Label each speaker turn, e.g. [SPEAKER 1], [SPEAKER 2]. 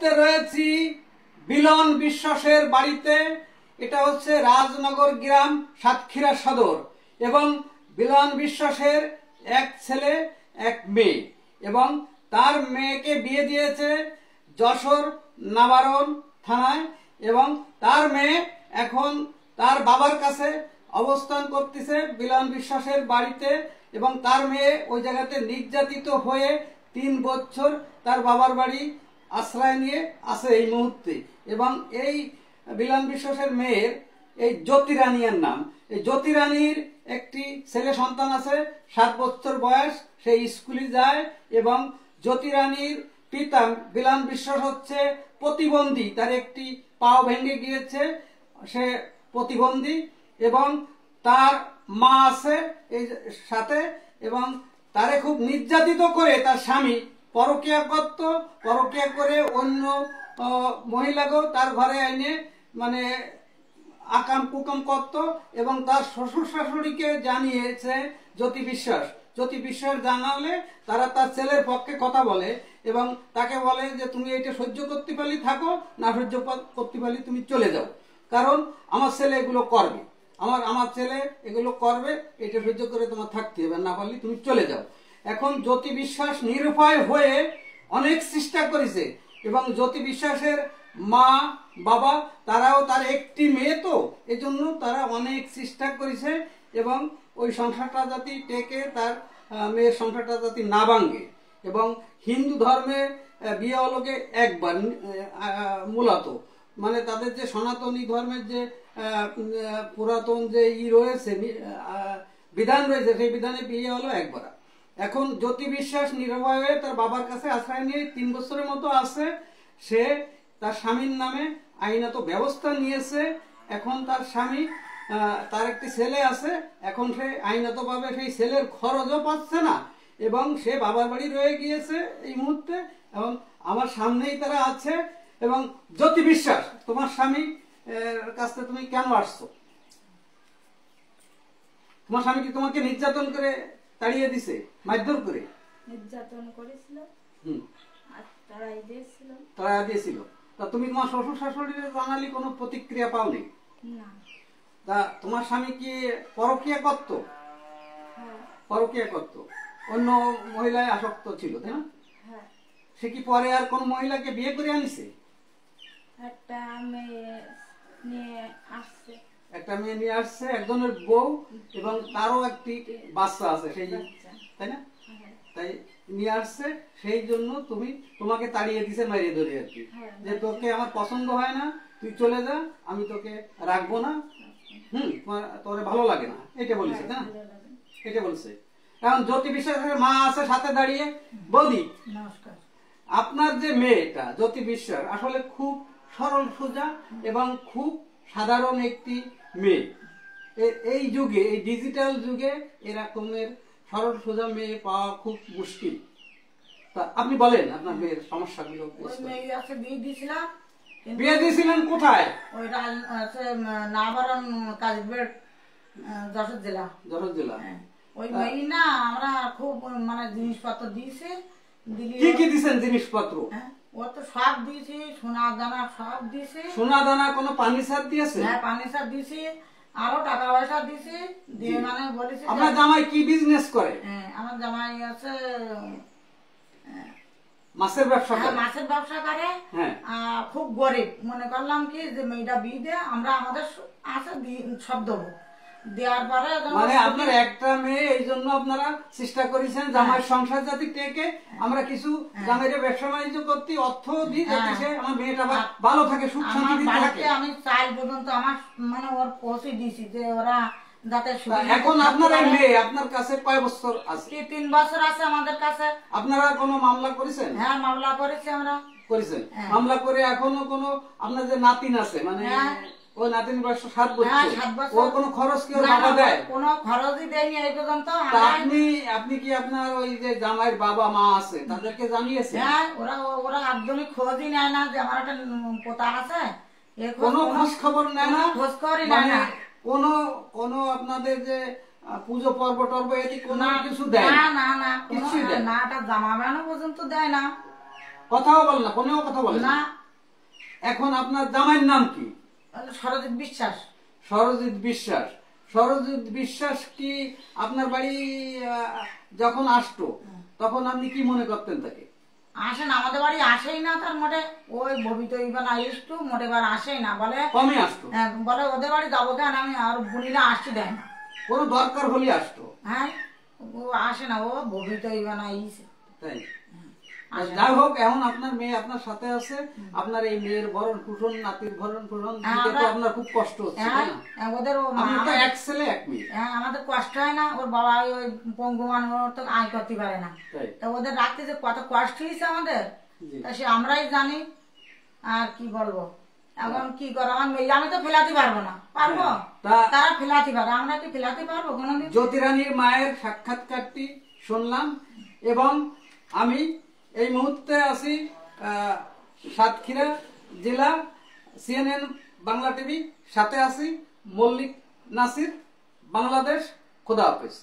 [SPEAKER 1] মুহূর্তে রয়েছি বিলন বিশ্বাসের বাড়িতে। এটা হচ্ছে রাজনগর গ্রাম, সাতক্ষীরা সদর। এবং বিলন বিশ্বাসের এক ছেলে এক মেয়ে, এবং তার মেয়েকে বিয়ে দিয়েছে যশোর নাবারণ থানায়। এবং তার মেয়ে এখন তার বাবার কাছে অবস্থান করতেছে বিলন বিশ্বাসের বাড়িতে। এবং তার মেয়ে ওই জায়গাতে নির্যাতিত হয়ে 3 বছর তার বাবার বাড়ি আশ্রয় নিয়ে আছে এই মুহূর্তে। এবং এই বিলন বিশ্বাসের মেয়ের এই জ্যোতি রানীর নাম। এই জ্যোতি রানীর একটি ছেলে সন্তান আছে, 7 বছর বয়স, সে স্কুলে যায়। এবং জ্যোতি রানীর পিতা বিলন বিশ্বাস হচ্ছে প্রতিবন্ধী, তার একটি পাও ভেঙে গিয়েছে, সে প্রতিবন্ধী। এবং তার মা আছে এই সাথে, এবং তারে খুব নির্যাতিত করে তার স্বামী পরকীয়া করত। পরকীয়া করে অন্য মহিলাকেও তার ঘরে এনে মানে আকাম কুকাম করত। এবং তার শ্বশুর শাশুড়িকে জানিয়েছে জ্যোতি বিশ্বাস। জ্যোতি বিশ্বাস জানালে তারা তার ছেলের পক্ষে কথা বলে এবং তাকে বলে যে তুমি এটা সহ্য করতে পারলে থাকো, না সহ্য করতে পারলে তুমি চলে যাও, কারণ আমার ছেলে এগুলো করবে, আমার ছেলে এগুলো করবে, এটা সহ্য করে তোমার থাকতে হবে, না পারলে তুমি চলে যাও। এখন জ্যোতি বিশ্বাস নিরুপায় হয়ে অনেক চেষ্টা করেছে। এবং জ্যোতি বিশ্বাসের মা বাবা তারাও, তার একটি মেয়ে তো, এজন্য তারা অনেক চেষ্টা করেছে এবং ওই সংসারটা যাতে টেকে, তার মেয়ের সংসারটা যাতে না ভাঙে। এবং হিন্দু ধর্মে বিয়ে হলো একবার মূলত, মানে তাদের যে সনাতনী ধর্মের যে পুরাতন যে রয়েছে বিধান রয়েছে, সেই বিধানে বিয়ে হলো একবার। এখন জ্যোতি বিশ্বাস নির্ভয় হয়ে তার বাবার কাছে আশ্রয় নিয়ে 3 বছরের মতো আছে। সে তার স্বামীর নামে আইনত ব্যবস্থা নিয়েছে। এখন তার স্বামী, তার একটি ছেলে আছে, এখন সে আইনতভাবে সেই ছেলের খরচও পাচ্ছে না এবং সে বাবার বাড়ি রয়ে গিয়েছে এই মুহূর্তে। এবং আমার সামনেই তারা আছে। এবং জ্যোতি বিশ্বাস, তোমার স্বামী কাছে তুমি কেন আসছো? তোমার স্বামী কি তোমাকে নির্যাতন করে তাড়িয়ে দিছে, মারধর করে?
[SPEAKER 2] নির্যাতন করেছিল,
[SPEAKER 1] তাড়াই দিয়েছিল। তা তুমি তোমার শ্বশুর শাশুড়ির জানালি কোনো প্রতিক্রিয়া পাওনি?
[SPEAKER 2] না।
[SPEAKER 1] তা তোমার স্বামী কি পরকীয়া করত? পরকীয়া করত, অন্য মহিলায় আসক্ত ছিল, তাই না? সে কি পরে আর কোন মহিলাকে বিয়ে করে আনিছে?
[SPEAKER 2] একটা মেয়ে নিয়ে আসছে।
[SPEAKER 1] একটা মেয়ে নিয়ে আসছে, একজনের বউ, এবং তারও একটি বাচ্চা আছে, সেই, তাই না? তাই নিয়ে আসছে, সেই জন্য তোমাকে তাড়িয়ে দিছে, মারিয়ে ধরে আর কি, যে তোকে আমার পছন্দ হয় না, তুই চলে যা, আমি তোকে রাখবো না, তোরে ভালো লাগে না, এটা বলেছে, তাই না? এটা বলছে। কারণ জ্যোতি বিশ্বাসের মা আছে সাথে দাঁড়িয়ে। বৌদি নমস্কার। আপনার যে মেয়েটা জ্যোতি বিশ্বাস আসলে খুব সরল সোজা এবং খুব সাধারণ একটি মেয়ে। এই যুগে, এই ডিজিটাল যুগে এরকমের সরল সোজা মেয়ে পাওয়া খুব মুশকিল। তা আপনি বলেন আপনার মেয়ের সমস্যাগুলো। বিয়ে দিয়েছিলেন কোথায়?
[SPEAKER 3] ওই নাবারণ কাজীবের, যশোর জেলা।
[SPEAKER 1] যশোর জেলা।
[SPEAKER 3] ওই মেয়ে না, আমরা খুব মানে জিনিসপত্র দিয়েছি।
[SPEAKER 1] কি কি দিয়েছেন জিনিসপত্র?
[SPEAKER 3] ও তো সব দিয়েছি, সোনা দানা সব দিয়েছি।
[SPEAKER 1] সোনা দানা কোনো পানি সার দিয়েছে?
[SPEAKER 3] হ্যাঁ, পানি সার দিয়েছি, আরো টাকা পয়সা দিয়েছি, দিয়ে মানে বলেছি।
[SPEAKER 1] আপনার জামাই কি বিজনেস করে?
[SPEAKER 3] আমার জামাই আছে
[SPEAKER 1] মাছের ব্যবসা করে।
[SPEAKER 3] মাছের ব্যবসা করে। খুব গরিব। মনে করলাম কি যে মেয়েটা বিয়ে দিয়ে আমরা আমাদের আছে সব দেবো, দেওয়ার পরে
[SPEAKER 1] মানে আপনার একটা মেয়ে, এই জন্য আপনারা চেষ্টা করেছেন জামাইয়ের সংসার যাতে টেকে, আমরা কিছু জামাইয়ের ব্যবসা বাণিজ্য করতে অর্থ দিই, যাতে সে আমার মেয়েটা ভালো থাকে, সুখ শান্তি থাকে।
[SPEAKER 3] আমি চাল পর্যন্ত আমার মানে ওর পৌঁছে দিয়েছি যে ওরা যাতে।
[SPEAKER 1] এখন আপনার এই মেয়ে আপনার কাছে কয় বছর আছে?
[SPEAKER 3] 3 বছর আছে আমাদের কাছে।
[SPEAKER 1] আপনারা কোনো মামলা করেছেন?
[SPEAKER 3] হ্যাঁ, মামলা করেছি আমরা।
[SPEAKER 1] করেছেন? মামলা করে এখনো কোনো আপনার যে নাতিন আছে, মানে ওই নাতিন বয়স 7 বছর, ওর কোনো খরচ কেউ টাকা দেয়?
[SPEAKER 3] কোনো খরচই দেয়নি এই পর্যন্ত।
[SPEAKER 1] আপনি কি আপনার ওই যে জামাইয়ের বাবা মা আছে তাদেরকে জানিয়েছেন?
[SPEAKER 3] হ্যাঁ, ওরা একদমই খোঁজই নেয় না যে আমার একটা পোতা আছে,
[SPEAKER 1] কোনো খোঁজ খবর নেয় না?
[SPEAKER 3] খোঁজ খবরই নেয় না।
[SPEAKER 1] কোনো আপনাদের যে পুজো পর্ব টর্ব এটি কোনো কিছু দেয়
[SPEAKER 3] না? না, কিছুই দেয় না। একটা জামা বানানো পর্যন্ত দেয় না।
[SPEAKER 1] কথাও বলে না, কোনেও কথা বলে না।
[SPEAKER 3] না।
[SPEAKER 1] এখন আপনার জামাইয়ের নাম কি?
[SPEAKER 3] সরজিৎ বিশ্বাস।
[SPEAKER 1] সরজিৎ বিশ্বাস। সরজিৎ বিশ্বাস কি আপনার বাড়ি যখন আসতো তখন আপনি কি মনে করতেন তাকে?
[SPEAKER 3] আসেন আমাদের বাড়ি আসেই না, তার মোটে ওই ভবিত ইবান আসতো, মোটে বার আসেই না, বলে
[SPEAKER 1] কমে আসতো।
[SPEAKER 3] বলে ওদের বাড়ি যাবো কেন, আমি আর বুনিরা আসতে দেয় না,
[SPEAKER 1] কোনো দরকার হলে আসতো।
[SPEAKER 3] হ্যাঁ ও আসে না, ও ভবিত ইবান আইছে।
[SPEAKER 1] তাই যাই হোক, এখন আপনার মেয়ে আপনার সাথে আছে, আপনার এই মেয়ের ভরণ পোষণ, নাতির ভরণ পোষণ দিতে তো আপনার খুব কষ্ট হচ্ছে, তাই না?
[SPEAKER 3] ওদের
[SPEAKER 1] আপনি তো এক ছেলে এক মেয়ে।
[SPEAKER 3] আমাদের কষ্ট হয় না, ওর বাবা ওই পঙ্গু মানুষ, ওর তো আয় করতে পারে না,
[SPEAKER 1] তাই
[SPEAKER 3] তা ওদের রাখতে যে কত কষ্ট হয়েছে আমাদের, তা সে আমরাই জানি। আর কি বলবো, এখন কি করো, আমার মেয়ে আমি তো ফেলাতে পারবো না, পারবো? তারা ফেলাতে পারে, আমরা কি ফেলাতে পারবো কোনোদিন?
[SPEAKER 1] জ্যোতিরানীর মায়ের সাক্ষাৎকারটি শুনলাম, এবং আমি এই মুহূর্তে আছি সাতক্ষীরা জেলা, CNN বাংলা টিভি, সাথে আছি মল্লিক নাসির, বাংলাদেশ। খোদা হাফেজ।